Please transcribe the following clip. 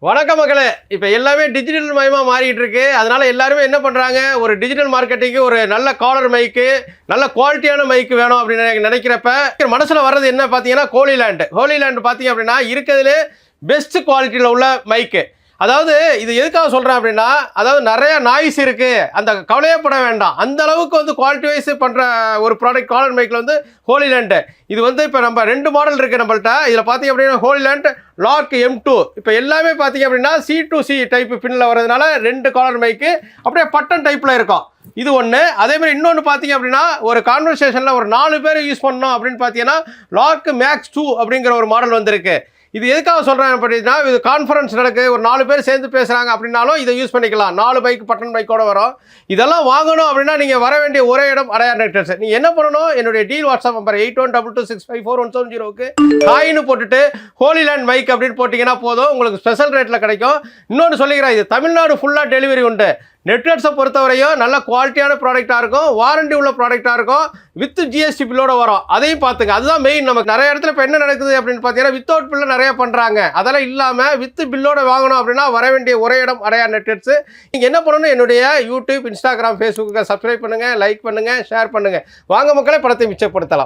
வணக்கம் மக்களே. இப்போ எல்லாமே டிஜிட்டல் மயமாக மாறிட்டு இருக்கு. அதனால எல்லாருமே என்ன பண்ணுறாங்க, ஒரு டிஜிட்டல் மார்க்கெட்டிங்கு ஒரு நல்ல காலர் மைக்கு, நல்ல குவாலிட்டியான மைக்கு வேணும் அப்படின்னு நினைக்கிறப்ப மனசில் வர்றது என்ன பார்த்தீங்கன்னா, ஹோலிலேண்ட் பார்த்தீங்க அப்படின்னா இருக்கிறதுலே பெஸ்ட் குவாலிட்டியில் உள்ள மைக்கு. அதாவது இது எதுக்காக சொல்கிறேன் அப்படின்னா, அதாவது நிறைய நாய்ஸ் இருக்குது, அந்த கவலையே பட வேண்டாம். அந்த அளவுக்கு வந்து குவாலிட்டி வைஸ் பண்ணுற ஒரு ப்ராடக்ட் காலர் மைக்கில் வந்து ஹோலிலேண்ட். இது வந்து இப்போ நம்ம 2 மாடல் இருக்குது நம்மள்ட்ட. இதில் பார்த்தீங்க அப்படின்னா ஹோலிலேண்ட் லார்க் M2. இப்போ எல்லாமே பார்த்தீங்க அப்படின்னா C2C டைப் பின்னில் வரதுனால 2 காலர் மைக்கு அப்படியே பட்டன் டைப்பில் இருக்கும். இது ஒன்று. அதேமாதிரி இன்னொன்று பார்த்தீங்க அப்படின்னா, ஒரு கான்வர்சேஷனில் ஒரு 4 பேர் யூஸ் பண்ணோம் அப்படின்னு பார்த்தீங்கன்னா லார்க் மேக்ஸ் 2 அப்படிங்கிற ஒரு மாடல் வந்திருக்கு. இது எதுக்காக சொல்கிறேன் அப்படின்னா, இது கான்ஃபரன்ஸ் நடக்குது, ஒரு 4 பேர் சேர்ந்து பேசுகிறாங்க அப்படின்னாலும் இதை யூஸ் பண்ணிக்கலாம். 4 பைக் பட்டன் பைக்கோட வரும். இதெல்லாம் வாங்கணும் அப்படின்னா நீங்கள் வர வேண்டிய ஒரே இடம் அடையார் நெக்டர்ஸ். நீங்கள் என்ன பண்ணணும், என்னுடைய டீல் வாட்ஸ்அப் நம்பர் 8122654170க்கு காயின்னு போட்டுட்டு ஹோலிலேண்ட் மைக் அப்படின்னு போட்டிங்கன்னா போதும், உங்களுக்கு ஸ்பெஷல் ரேட்டில் கிடைக்கும். இன்னொன்று சொல்லிக்கிறேன், இது தமிழ்நாடு ஃபுல்லாக டெலிவரி உண்டு. நெட்வொர்க்ஸை பொறுத்தவரையும் நல்ல குவாலிட்டியான ப்ராடக்டாக இருக்கும், வாரண்டி உள்ள ப்ராடக்டாக இருக்கும், வித் ஜிஎஸ்டி பில்லோட வரும். அதையும் பார்த்துங்க, அதுதான் மெயின். நமக்கு நிறைய இடத்துல இப்போ என்ன நடக்குது அப்படின்னு பார்த்தீங்கன்னா, வித்தவுட் பில்ல நிறைய பண்ணுறாங்க. அதெல்லாம் இல்லாமல் வித் பில்லோட வாங்கணும் அப்படின்னா வர வேண்டிய ஒரே இடம் அடையார் நெட்வொர்க்ஸ். நீங்கள் என்ன பண்ணணும், என்னுடைய யூடியூப், இன்ஸ்டாகிராம், ஃபேஸ்புக்கு சப்ஸ்கிரைப் பண்ணுங்கள், லைக் பண்ணுங்கள், ஷேர் பண்ணுங்கள். வாங்க மக்களே, பணத்தை மிச்சப்படுத்தலாம்.